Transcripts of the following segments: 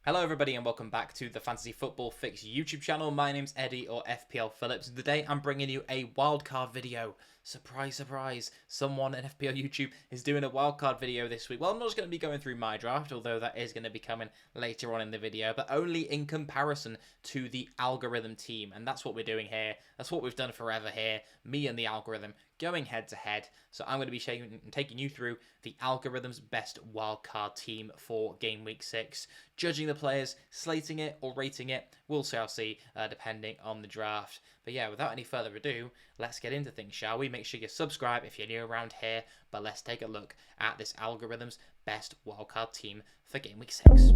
Hello everybody and welcome back to the Fantasy Football Fix YouTube channel. My name's Eddie or FPL Phillips. Today I'm bringing you a wildcard video. Surprise, surprise, someone at FPL YouTube is doing a wildcard video this week. Well, I'm not just going to be going through my draft, although that is going to be coming later on in the video, but only in comparison to the algorithm team. And that's what we're doing here. That's what we've done forever here. Me and the algorithm going head to head. So I'm going to be taking you through the algorithm's best wildcard team for Game Week 6. Judging the players, slating it or rating it, we'll shall see depending on the draft. But yeah, without any further ado, let's get into things, shall we? Make sure you subscribe if you're new around here, but let's take a look at this algorithm's best wildcard team for Game Week 6.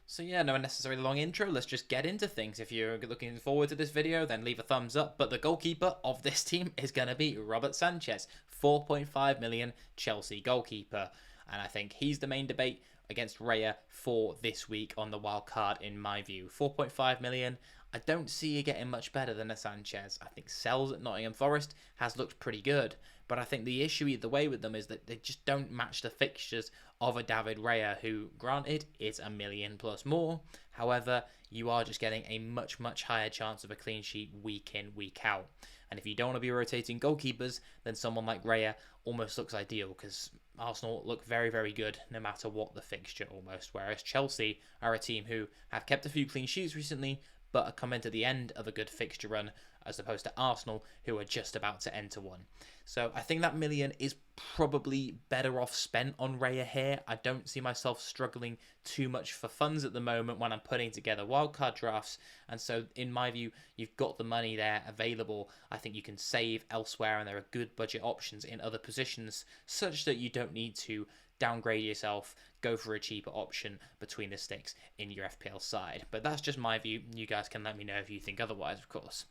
So yeah, no unnecessarily long intro, let's just get into things. If you're looking forward to this video, then leave a thumbs up. But the goalkeeper of this team is going to be Robert Sanchez, 4.5 million Chelsea goalkeeper. And I think he's the main debate against Raya for this week on the wild card in my view. 4.5 million, I don't see you getting much better than a Sanchez. I think Sells at Nottingham Forest has looked pretty good. But I think the issue either way with them is that they just don't match the fixtures of a David Raya, who, granted, is $1 million plus more. However, you are just getting a much higher chance of a clean sheet week in, week out. And if you don't want to be rotating goalkeepers, then someone like Raya almost looks ideal, because Arsenal look very good no matter what the fixture almost. Whereas Chelsea are a team who have kept a few clean sheets recently, but are coming to the end of a good fixture run, as opposed to Arsenal, who are just about to enter one. So I think that million is probably better off spent on Raya here. I don't see myself struggling too much for funds at the moment when I'm putting together wildcard drafts. And so in my view, you've got the money there available. I think you can save elsewhere, and there are good budget options in other positions such that you don't need to downgrade yourself, go for a cheaper option between the sticks in your FPL side. But that's just my view. You guys can let me know if you think otherwise, of course.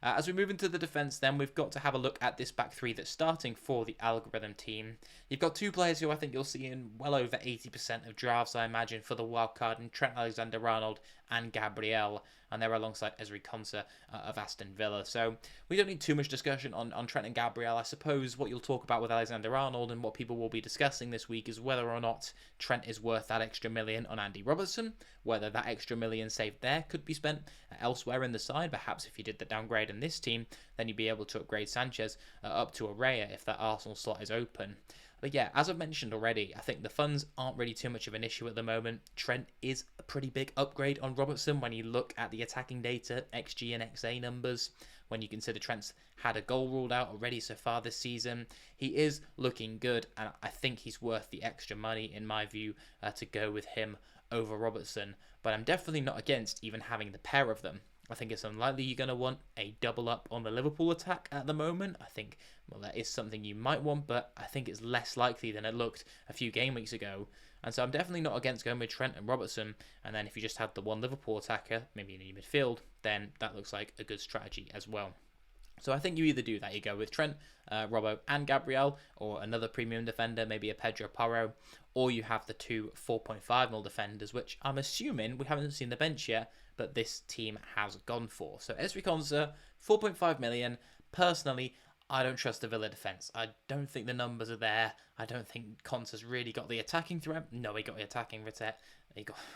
As we move into the defence, then, we've got to have a look at this back three that's starting for the algorithm team. You've got two players who I think you'll see in well over 80% of drafts, I imagine, for the wildcard, in Trent Alexander-Arnold and Gabriel, and they're alongside Ezri Konsa of Aston Villa. So we don't need too much discussion on Trent and Gabriel. I suppose what you'll talk about with Alexander-Arnold and what people will be discussing this week is whether or not Trent is worth that extra million on Andy Robertson, whether that extra million saved there could be spent elsewhere in the side. Perhaps if you did the downgrade in this team, then you'd be able to upgrade Sanchez up to a Raya if that Arsenal slot is open. But yeah, as I've mentioned already, I think the funds aren't really too much of an issue at the moment. Trent is a pretty big upgrade on Robertson when you look at the attacking data, XG and XA numbers. When you consider Trent's had a goal ruled out already so far this season, he is looking good, and I think he's worth the extra money, in my view, to go with him over Robertson. But I'm definitely not against even having the pair of them. I think it's unlikely you're going to want a double up on the Liverpool attack at the moment. I think, well, that is something you might want, but I think it's less likely than it looked a few game weeks ago. And so I'm definitely not against going with Trent and Robertson. And then if you just had the one Liverpool attacker, maybe in your midfield, then that looks like a good strategy as well. So I think you either do that, you go with Trent, Robbo and Gabriel, or another premium defender, maybe a Pedro Porro, or you have the two 4.5 mil defenders, which I'm assuming, we haven't seen the bench yet, but this team has gone for. So Ezri Konsa, 4.5 million. Personally, I don't trust the Villa defence. I don't think the numbers are there. I don't think Konsa's really got the attacking threat. No, he got the attacking return.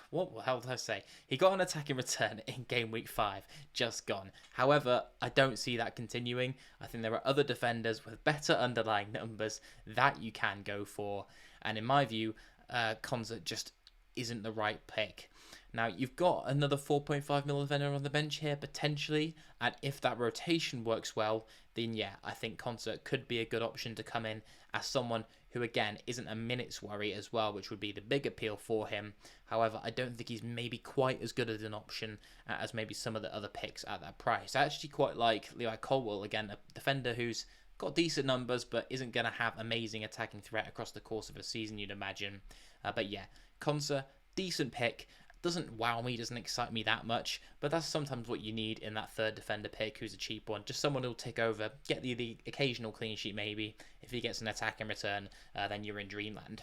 What the hell did I say? He got an attacking return in game week 5, just gone. However, I don't see that continuing. I think there are other defenders with better underlying numbers that you can go for. And in my view, Konsa just isn't the right pick. Now, you've got another 4.5 mil defender on the bench here, potentially, and if that rotation works well, then yeah, I think Konsa could be a good option to come in as someone who, again, isn't a minutes worry as well, which would be the big appeal for him. However, I don't think he's maybe quite as good as an option as maybe some of the other picks at that price. I actually quite like Levi Colwill, again, a defender who's got decent numbers, but isn't going to have amazing attacking threat across the course of a season, you'd imagine. But yeah, Konsa, decent pick. Doesn't wow me, doesn't excite me that much, but that's sometimes what you need in that third defender pick who's a cheap one. Just someone who'll take over, get the occasional clean sheet maybe. If he gets an attack in return, then you're in dreamland.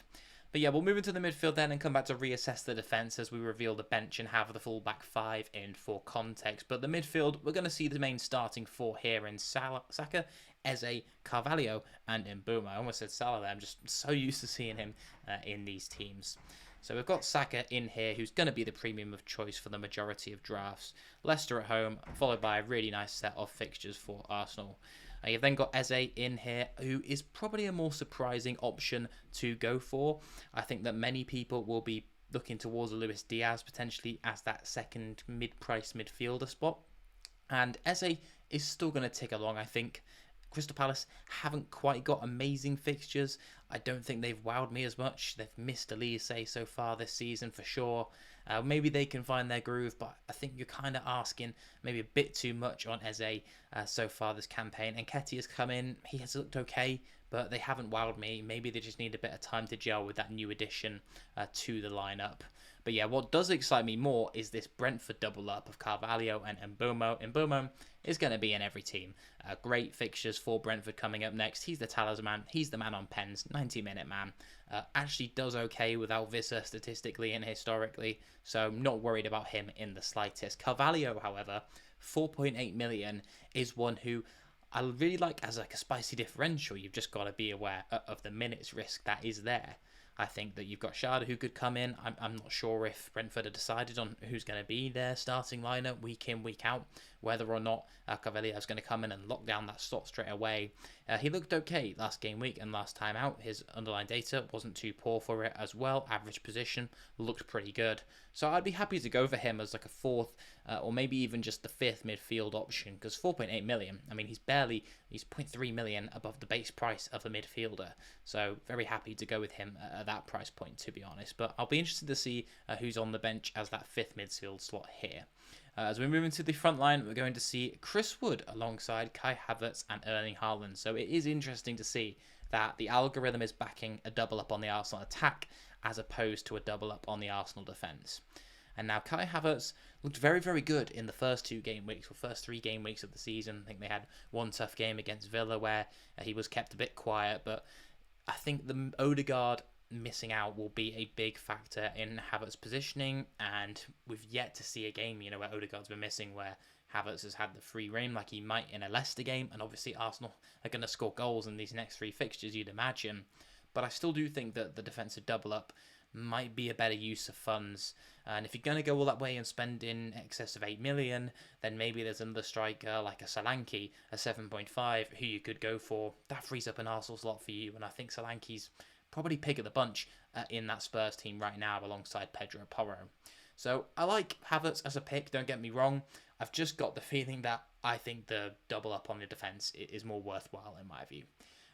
But yeah, we'll move into the midfield then and come back to reassess the defence as we reveal the bench and have the full back five in for context. But the midfield, we're going to see the main starting four here in Saka, Eze, Carvalho, and Mbeumo. I almost said Salah there. I'm just so used to seeing him in these teams. So we've got Saka in here, who's going to be the premium of choice for the majority of drafts. Leicester at home, followed by a really nice set of fixtures for Arsenal. You've then got Eze in here, who is probably a more surprising option to go for. I think that many people will be looking towards Luis Diaz potentially as that second mid-price midfielder spot. And Eze is still going to tick along, I think. Crystal Palace haven't quite got amazing fixtures. I don't think they've wowed me as much. They've missed Elise so far this season for sure. Maybe they can find their groove, but I think you're kind of asking maybe a bit too much on Eze so far this campaign. And Nketiah has come in. He has looked okay, but they haven't wowed me. Maybe they just need a bit of time to gel with that new addition to the lineup. But yeah, what does excite me more is this Brentford double up of Carvalho and Mbeumo. Mbeumo is going to be in every team. Great fixtures for Brentford coming up next. He's the talisman. He's the man on pens. 90-minute man. Actually does okay without Vissa statistically and historically. So I'm not worried about him in the slightest. Carvalho, however, 4.8 million is one who I really like as like a spicy differential. You've just got to be aware of the minutes risk that is there. I think that you've got Schade who could come in. I'm not sure if Brentford have decided on who's going to be their starting lineup week in, week out, whether or not Carvalho is going to come in and lock down that slot straight away. He looked okay last game week and last time out. His underlying data wasn't too poor for it as well. Average position looked pretty good. So I'd be happy to go for him as like a fourth or maybe even just the fifth midfield option, because 4.8 million, I mean, he's 0.3 million above the base price of a midfielder. So very happy to go with him at that price point, to be honest. But I'll be interested to see who's on the bench as that fifth midfield slot here. As we move into the front line, we're going to see Chris Wood alongside Kai Havertz and Erling Haaland. So it is interesting to see that the algorithm is backing a double up on the Arsenal attack as opposed to a double up on the Arsenal defence. And now Kai Havertz looked very, very good in the first 2 game weeks, or first 3 game weeks of the season. I think they had one tough game against Villa where he was kept a bit quiet, but I think the Odegaard missing out will be a big factor in Havertz's positioning, and we've yet to see a game, where Odegaard's been missing, where Havertz has had the free rein like he might in a Leicester game, and obviously Arsenal are going to score goals in these next 3 fixtures, you'd imagine. But I still do think that the defensive double-up might be a better use of funds. And if you're going to go all that way and spend in excess of 8 million, then maybe there's another striker like a Solanke, a 7.5, who you could go for. That frees up an Arsenal slot for you, and I think Solanke's probably pick of the bunch in that Spurs team right now alongside Pedro Porro. So I like Havertz as a pick, don't get me wrong. I've just got the feeling that I think the double up on the defence is more worthwhile in my view.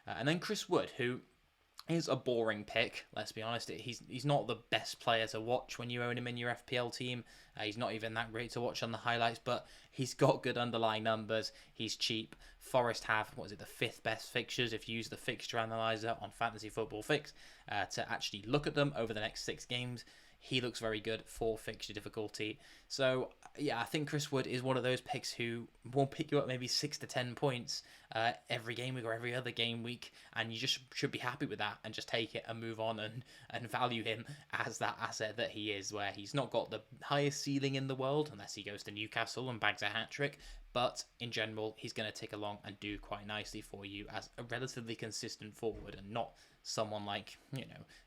And then Chris Wood, who is a boring pick, let's be honest. He's not the best player to watch when you own him in your FPL team. He's not even that great to watch on the highlights, but he's got good underlying numbers. He's cheap. Forest have, the 5th best fixtures if you use the fixture analyzer on Fantasy Football Fix to actually look at them over the next 6 games. He looks very good for fixture difficulty. So, yeah, I think Chris Wood is one of those picks who will pick you up maybe 6 to 10 points every game week or every other game week, and you just should be happy with that and just take it and move on and value him as that asset that he is, where he's not got the highest ceiling in the world unless he goes to Newcastle and bags a hat-trick, but in general, he's going to tick along and do quite nicely for you as a relatively consistent forward and not someone like,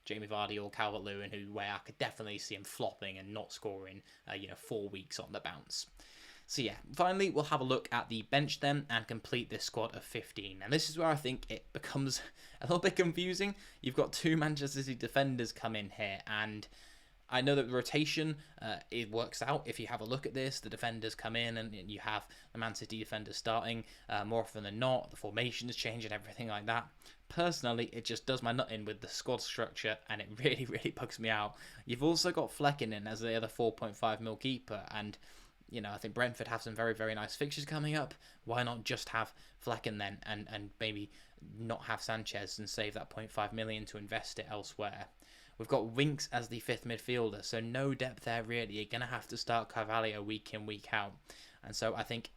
Jamie Vardy or Calvert-Lewin, where I could definitely see him flopping and not scoring, 4 weeks on the bounce. So yeah, finally, we'll have a look at the bench then and complete this squad of 15. And this is where I think it becomes a little bit confusing. You've got 2 Manchester City defenders come in here, and I know that the rotation, it works out. If you have a look at this, the defenders come in and you have the Man City defenders starting more often than not. The formations change and everything like that. Personally, it just does my nut in with the squad structure, and it really, really bugs me out. You've also got Flecken in as the other 4.5 mil keeper, and I think Brentford have some very, very nice fixtures coming up. Why not just have Flecken then and maybe not have Sanchez and save that 0.5 million to invest it elsewhere? We've got Winks as the 5th midfielder, so no depth there really. You're going to have to start Carvalho week in, week out. And so I think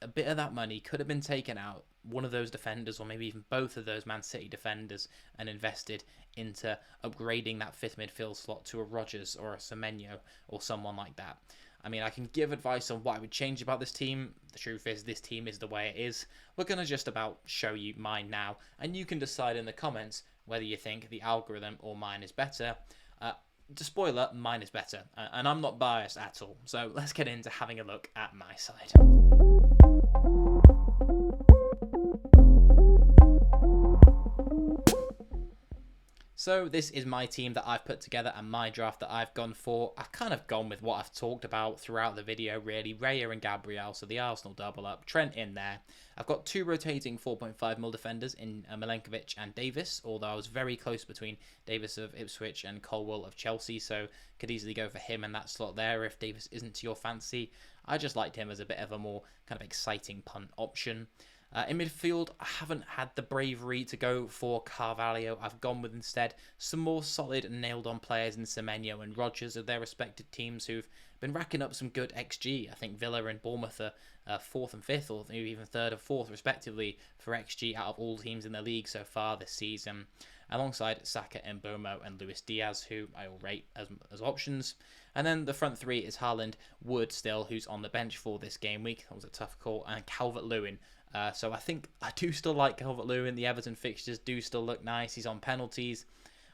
a bit of that money could have been taken out one of those defenders, or maybe even both of those Man City defenders, and invested into upgrading that fifth midfield slot to a Rodgers or a Semenyo or someone like that. I mean, I can give advice on what I would change about this team. The truth is, this team is the way it is. We're going to just about show you mine now, and you can decide in the comments whether you think the algorithm or mine is better. Spoiler, mine is better, and I'm not biased at all. So let's get into having a look at my side. So this is my team that I've put together and my draft that I've gone for. I've kind of gone with what I've talked about throughout the video, really. Raya and Gabriel, so the Arsenal double up. Trent in there. I've got two rotating 4.5 mil defenders in Milenkovic and Davis, although I was very close between Davis of Ipswich and Colwill of Chelsea, so could easily go for him in that slot there if Davis isn't to your fancy. I just liked him as a bit of a more kind of exciting punt option. In midfield, I haven't had the bravery to go for Carvalho. I've gone with instead some more solid and nailed-on players in Semenyo and Rodgers of their respective teams who've been racking up some good XG. I think Villa and Bournemouth are 4th and 5th, or maybe even 3rd and 4th, respectively, for XG out of all teams in the league so far this season, alongside Saka and Mbeumo and Luis Diaz, who I will rate as options. And then the front three is Haaland, Wood still, who's on the bench for this game week. That was a tough call, and Calvert-Lewin. So I think I do still like Calvert-Lewin. The Everton fixtures do still look nice. He's on penalties.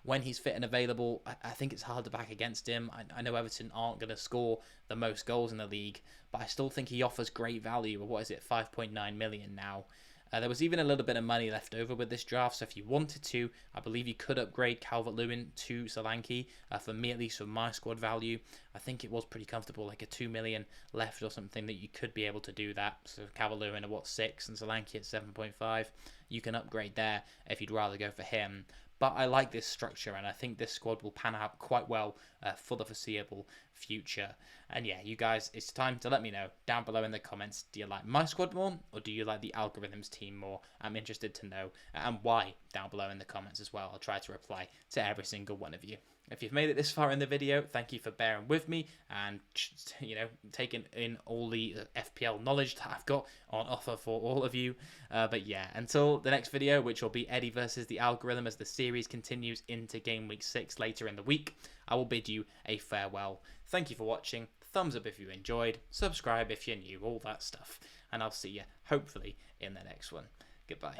When he's fit and available, I think it's hard to back against him. I know Everton aren't going to score the most goals in the league, but I still think he offers great value. What is it, 5.9 million now? There was even a little bit of money left over with this draft, so if you wanted to, I believe you could upgrade Calvert-Lewin to Solanke. For me, at least, for my squad value, I think it was pretty comfortable, like a 2 million left or something, that you could be able to do that. So Calvert-Lewin at 6 and Solanke at 7.5. You can upgrade there if you'd rather go for him. But I like this structure, and I think this squad will pan out quite well for the foreseeable future. And yeah, you guys, it's time to let me know down below in the comments. Do you like my squad more, or do you like the algorithms team more? I'm interested to know, and why, down below in the comments as well. I'll try to reply to every single one of you. If you've made it this far in the video, thank you for bearing with me and, you know, taking in all the FPL knowledge that I've got on offer for all of you. But yeah, until the next video, which will be Eddie versus the algorithm as the series continues into Game Week 6 later in the week, I will bid you a farewell. Thank you for watching. Thumbs up if you enjoyed. Subscribe if you're new. All that stuff. And I'll see you, hopefully, in the next one. Goodbye.